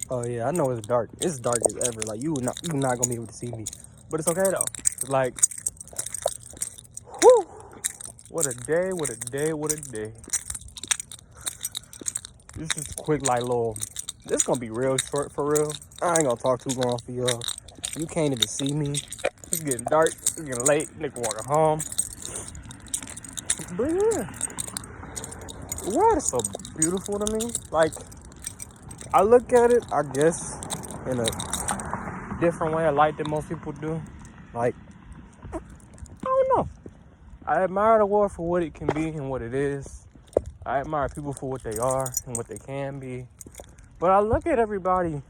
Oh yeah, I know it's dark. It's dark as ever. Like you're not gonna be able to see me, but it's okay though. Like, whew, what a day! What a day! What a day! This is quick, like little. This gonna be real short for real. I ain't gonna talk too long for y'all. You can't even see me. It's getting dark. It's getting late. Nigga walking home. But yeah, the world is so beautiful to me. Like, I look at it, I guess, in a different way, a light than most people do. Like, I don't know. I admire the world for what it can be and what it is. I admire people for what they are and what they can be. But I look at everybody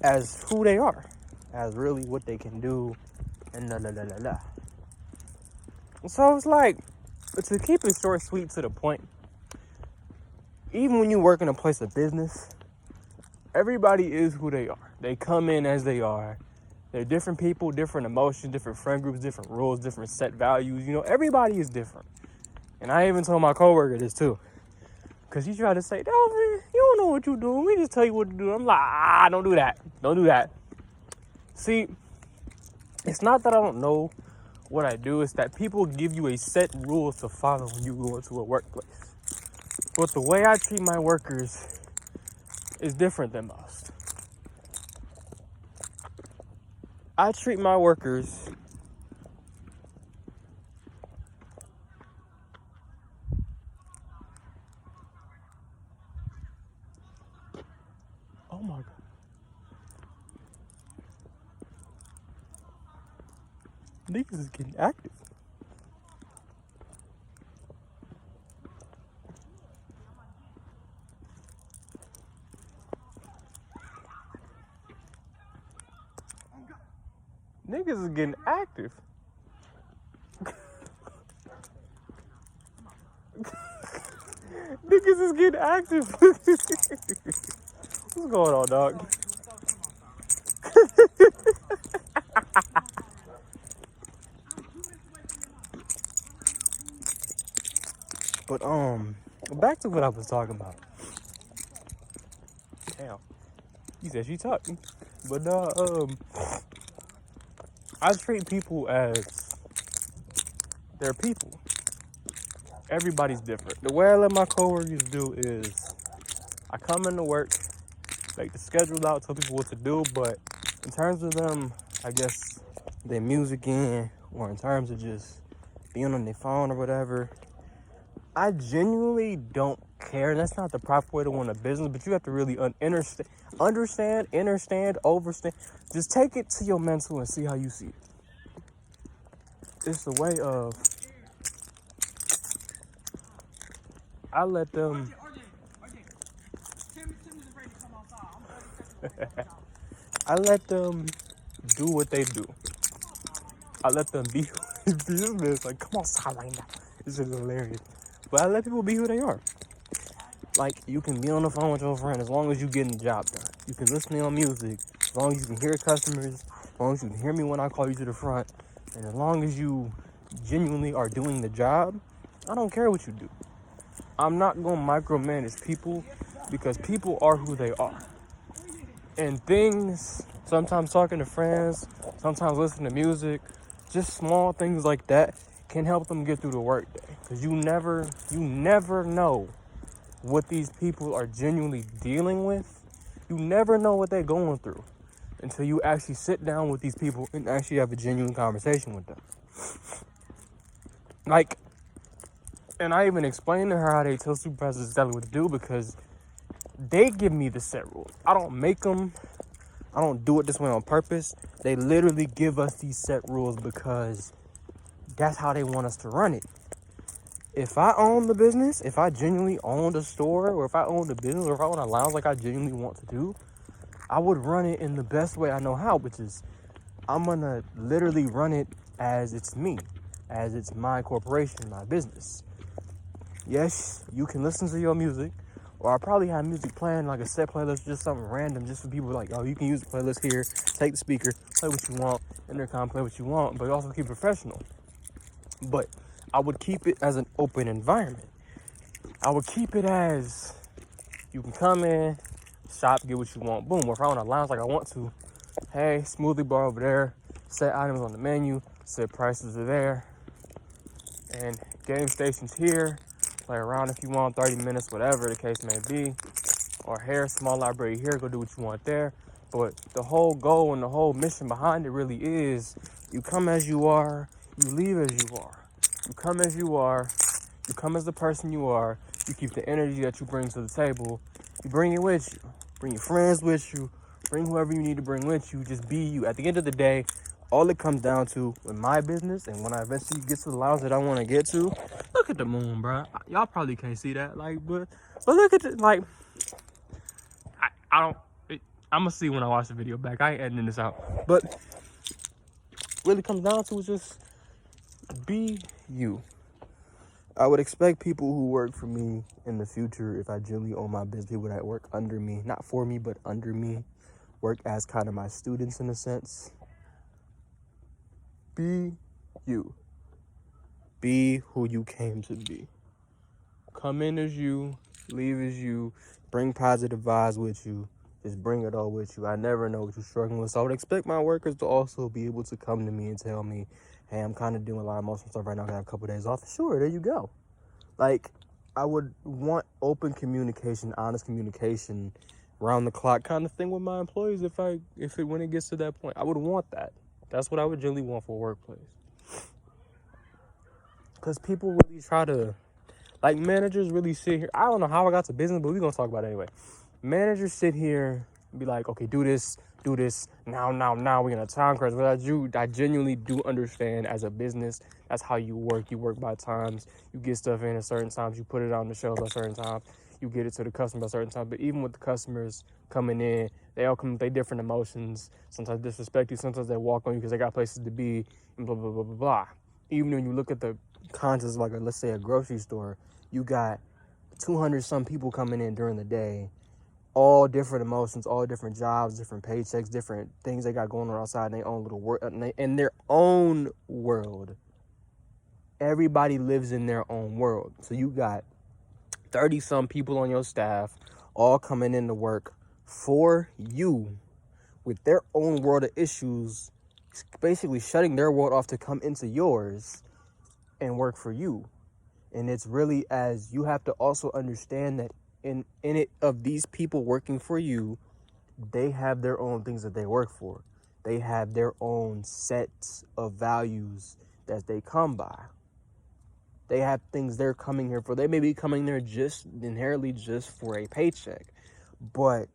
as who they are, as really what they can do, and la la la la la. So it's like, to keep it short, sweet, to the point, even when you work in a place of business, everybody is who they are. They come in as they are. They're different people, different emotions, different friend groups, different rules, different set values. You know, everybody is different. And I even told my coworker this too. Because he tried to say, Delvin, you don't know what you're doing. We just tell you what to do. I'm like, don't do that. Don't do that. See, it's not that I don't know what I do. It's that people give you a set rules to follow when you go into a workplace. But the way I treat my workers is different than most. I treat my workers oh my god. Niggas is getting active. Niggas is getting active. Niggas is getting active. What's going on, dog? But back to what I was talking about. Damn, you said she talking, but I treat people as they're people. Everybody's different. The way I let my coworkers do is I come into work, like the schedule out, tell people what to do, but in terms of them, I guess, their music in, or in terms of just being on their phone or whatever, I genuinely don't care. That's not the proper way to run a business, but you have to really understand, overstand. Just take it to your mental and see how you see it. It's the way of, I let them I let them do what they do. I let them be this man, like, come outside right now. This is hilarious. But I let people be who they are. Like, you can be on the phone with your friend as long as you're getting the job done. You can listen to your music as long as you can hear customers, as long as you can hear me when I call you to the front, and as long as you genuinely are doing the job, I don't care what you do. I'm not going to micromanage people because people are who they are. And things, sometimes talking to friends, sometimes listening to music, just small things like that can help them get through the workday. Because you never know what these people are genuinely dealing with. You never know what they're going through until you actually sit down with these people and actually have a genuine conversation with them. Like, and I even explained to her how they tell supervisors exactly what to do because they give me the set rules. I don't make them. I don't do it this way on purpose. They literally give us these set rules because that's how they want us to run it. If I own the business, if I genuinely own the store, or if I own the business, or if I own a lounge like I genuinely want to do, I would run it in the best way I know how, which is I'm gonna literally run it as it's me, as it's my corporation, my business. Yes, you can listen to your music, or I probably have music playing, like a set playlist, just something random, just for people like, oh, you can use the playlist here, take the speaker, play what you want, intercom, play what you want, but also keep it professional. But I would keep it as an open environment. I would keep it as you can come in, shop, get what you want. Boom. Or if I want to lounge like I want to, hey, smoothie bar over there, set items on the menu, set prices are there, and game stations here. Play around if you want, 30 minutes, whatever the case may be. Or here, small library here, go do what you want there. But the whole goal and the whole mission behind it really is you come as you are, you leave as you are. You come as you are, you come as the person you are, you keep the energy that you bring to the table, you bring it with you. Bring your friends with you, bring whoever you need to bring with you, just be you. At the end of the day, all it comes down to in my business and when I eventually get to the lounge that I want to get to, look at the moon, bro. Y'all probably can't see that, like, but look at it, like, I don't, I'm gonna see when I watch the video back. I ain't editing this out, but really comes down to is just be you. I would expect people who work for me in the future, if I genuinely own my business, people that work under me, not for me, but under me, work as kind of my students in a sense. Be you. Be who you came to be. Come in as you, leave as you, bring positive vibes with you. Just bring it all with you. I never know what you're struggling with. So I would expect my workers to also be able to come to me and tell me, hey, I'm kind of doing a lot of emotional stuff right now. I have a couple of days off. Sure, there you go. Like, I would want open communication, honest communication, round the clock kind of thing with my employees when it gets to that point. I would want that. That's what I would generally want for a workplace. Because people really try to, like, managers really sit here. I don't know how I got to business, but we're going to talk about it anyway. Managers sit here and be like, okay, do this, now, we're in a time crunch. But I genuinely do understand as a business, that's how you work. You work by times. You get stuff in at certain times. You put it on the shelves at certain times. You get it to the customer at certain times. But even with the customers coming in, they all come with their different emotions. Sometimes disrespect you. Sometimes they walk on you because they got places to be, and blah, blah, blah, blah, blah. Even when you look at the context of, like, let's say a grocery store, you got 200 some people coming in during the day, all different emotions, all different jobs, different paychecks, different things they got going on outside in their own little world, in their own world. Everybody lives in their own world. So you got 30 some people on your staff all coming into work for you with their own world of issues, basically shutting their world off to come into yours and work for you. And it's really, as you have to also understand that in it, of these people working for you, they have their own things that they work for. They have their own sets of values that they come by. They have things they're coming here for. They may be coming there just inherently just for a paycheck. But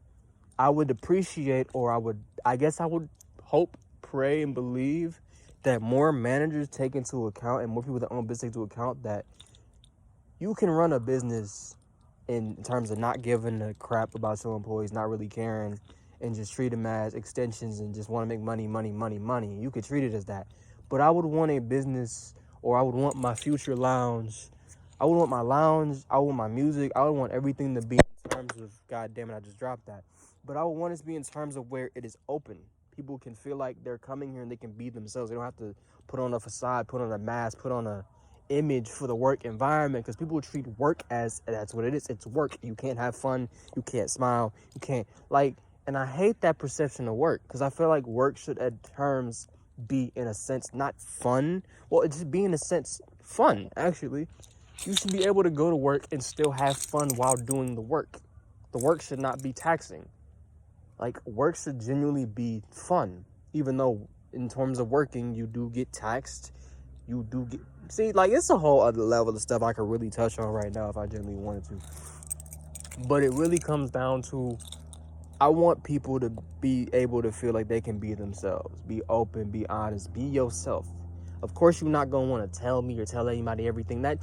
I would appreciate, or I guess I would hope, pray, and believe that more managers take into account and more people that own business take into account that you can run a business in terms of not giving a crap about your employees, not really caring, and just treat them as extensions and just want to make money. You could treat it as that. But I would want a business, or I would want my future lounge. I would want my lounge. I would want my music. I would want everything to be in terms of, God damn it, I just dropped that. But I would want it to be in terms of where it is open. People can feel like they're coming here and they can be themselves. They don't have to put on a facade, put on a mask, put on a image for the work environment, because people treat work as that's what it is. It's work. You can't have fun. You can't smile. You can't, like, and I hate that perception of work, because I feel like work should at terms be, in a sense, not fun. Well, it should be, in a sense, fun, actually. You should be able to go to work and still have fun while doing the work. The work should not be taxing. Like, work should genuinely be fun, even though in terms of working, you do get taxed. You do get, see, like, it's a whole other level of stuff I could really touch on right now if I genuinely wanted to. But it really comes down to, I want people to be able to feel like they can be themselves, be open, be honest, be yourself. Of course, you're not going to want to tell me or tell anybody everything. That,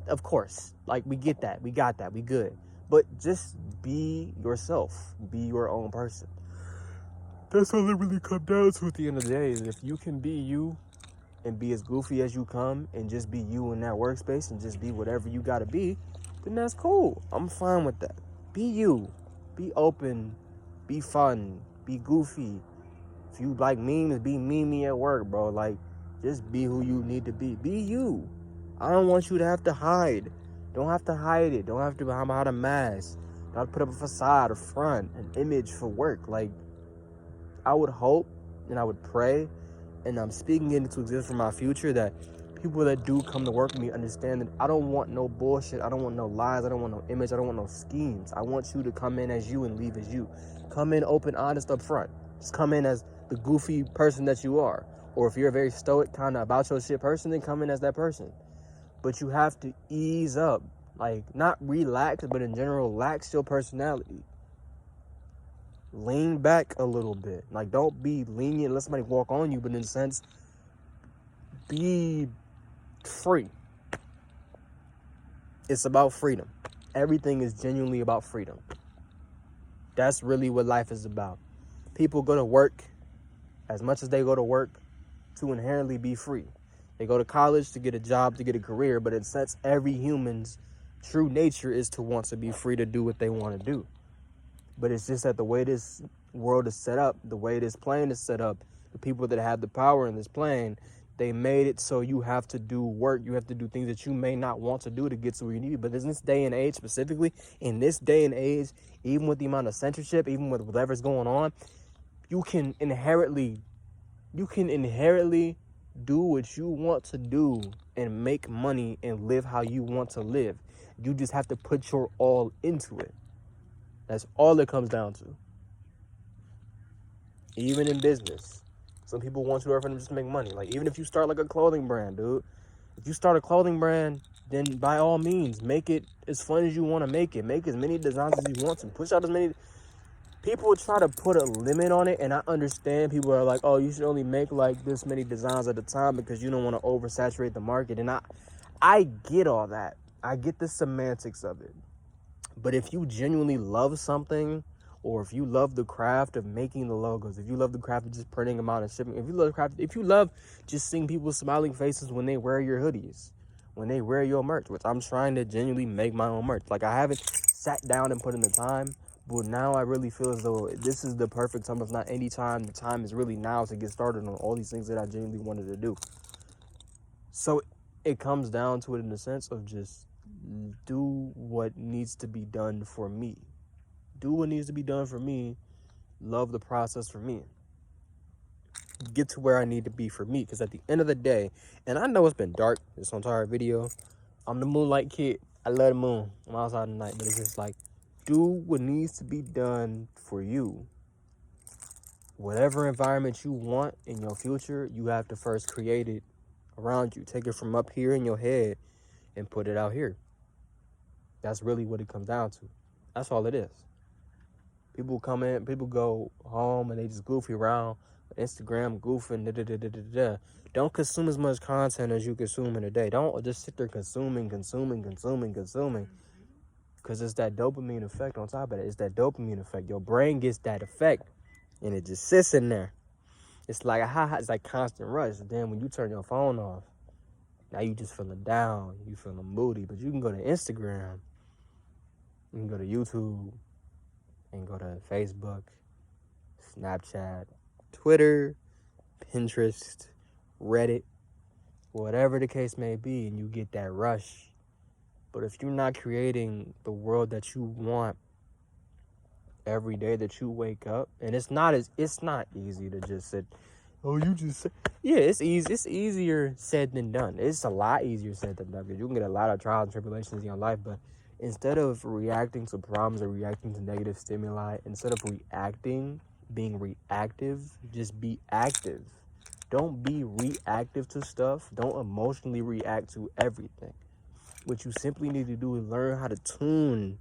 of course, like, we get that, we got that, we good. But just be yourself, be your own person. That's all it really comes down to at the end of the day, is if you can be you and be as goofy as you come and just be you in that workspace and just be whatever you got to be, then that's cool. I'm fine with that. Be you. Be open. Be fun. Be goofy. If you like memes, be memey at work, bro. Like, just be who you need to be. Be you. I don't want you to have to hide. Don't have to hide it. Don't have to hide a mask. Not put up a facade, a front, an image for work. Like, I would hope and I would pray, and I'm speaking it into existence for my future, that people that do come to work with me understand that I don't want no bullshit. I don't want no lies. I don't want no image. I don't want no schemes. I want you to come in as you and leave as you. Come in open, honest up front. Just come in as the goofy person that you are. Or if you're a very stoic, kind of about your shit person, then come in as that person. But you have to ease up. Like, not relax, but in general, lax your personality. Lean back a little bit. Like, don't be lenient, let somebody walk on you, but in a sense, be free. It's about freedom. Everything is genuinely about freedom. That's really what life is about. People go to work as much as they go to work to inherently be free. They go to college to get a job, to get a career, but in a sense, every human's true nature is to want to be free to do what they want to do. But it's just that the way this world is set up, the way this plane is set up, the people that have the power in this plane, they made it so you have to do work. You have to do things that you may not want to do to get to where you need. But in this day and age, specifically, in this day and age, even with the amount of censorship, even with whatever's going on, you can inherently do what you want to do and make money and live how you want to live. You just have to put your all into it. That's all it comes down to. Even in business, some people want you to work for them just to make money. Like, even if you start like a clothing brand, dude. If you start a clothing brand, then by all means, make it as fun as you want to make it. Make as many designs as you want to. Push out as many. People try to put a limit on it, and I understand people are like, oh, you should only make like this many designs at a time because you don't want to oversaturate the market. And I get all that. I get the semantics of it. But if you genuinely love something, or if you love the craft of making the logos, if you love the craft of just printing them out and shipping, if you love just seeing people's smiling faces when they wear your hoodies, when they wear your merch, which I'm trying to genuinely make my own merch. Like, I haven't sat down and put in the time, but now I really feel as though this is the perfect time, if not any time. The time is really now to get started on all these things that I genuinely wanted to do. So it comes down to it in the sense of just do what needs to be done for me. Do what needs to be done for me. Love the process for me. Get to where I need to be for me. Because at the end of the day, and I know it's been dark this entire video, I'm the Moonlight Kid. I love the moon. I'm outside at night. But it's just like, do what needs to be done for you. Whatever environment you want in your future, you have to first create it around you. Take it from up here in your head and put it out here. That's really what it comes down to. That's all it is. People come in, people go home, and they just goofy around Instagram, goofing, Don't consume as much content as you consume in a day. Don't just sit there consuming. Because it's that dopamine effect on top of it. It's that dopamine effect. Your brain gets that effect, and it just sits in there. It's like it's like constant rush. And then when you turn your phone off, now you just feeling down. You feeling moody. But you can go to Instagram. You can go to YouTube. You can go to Facebook, Snapchat, Twitter, Pinterest, Reddit, whatever the case may be, and you get that rush. But if you're not creating the world that you want every day that you wake up, and it's not easy to just sit, it's easy. It's easier said than done. It's a lot easier said than done, because you can get a lot of trials and tribulations in your life, but instead of reacting to problems or reacting to negative stimuli, instead of being reactive, just be active. Don't be reactive to stuff. Don't emotionally react to everything. What you simply need to do is learn how to tune.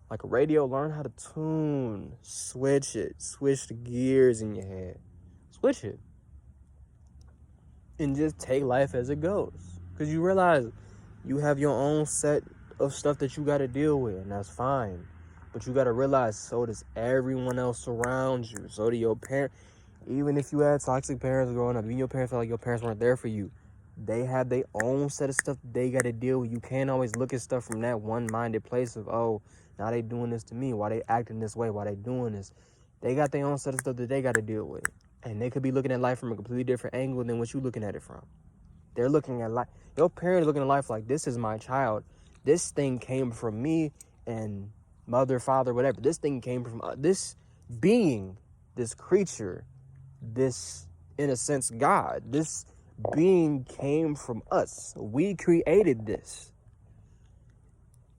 Like a radio, learn how to tune. Switch it. Switch the gears in your head. Switch it. And just take life as it goes. Because you realize you have your own set of stuff that you got to deal with, and that's fine. But you got to realize, so does everyone else around you. So do your parents. Even if you had toxic parents growing up, even your parents felt like your parents weren't there for you, they have their own set of stuff they got to deal with. You can't always look at stuff from that one-minded place of, oh, now they doing this to me. Why they acting this way? Why they doing this? They got their own set of stuff that they got to deal with. And they could be looking at life from a completely different angle than what you looking at it from. They're looking at life. Your parents looking at life like, this is my child. This thing came from me, and mother, father, whatever. This thing came from this being, this creature, this, in a sense, God. This being came from us. We created this.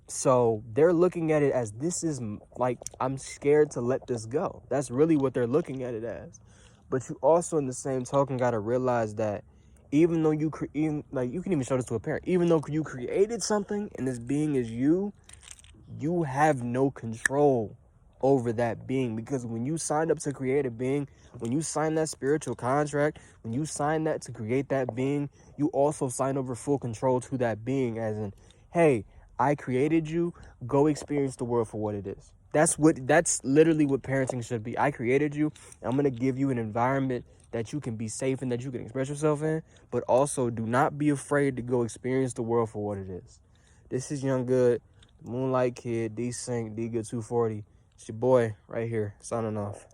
So they're looking at it as, this is like, I'm scared to let this go. That's really what they're looking at it as. But you also, in the same token, got to realize that even though you like, you can even show this to a parent, even though you created something and this being is you have no control over that being. Because when you signed up to create a being, when you sign that spiritual contract, when you sign that to create that being, you also sign over full control to that being, as in, hey, I created you, go experience the world for what it is. That's literally what parenting should be. I created you. I'm going to give you an environment that you can be safe and that you can express yourself in, but also do not be afraid to go experience the world for what it is. This is Young Good, Moonlight Kid, D Sync, D Good 240. It's your boy right here, signing off.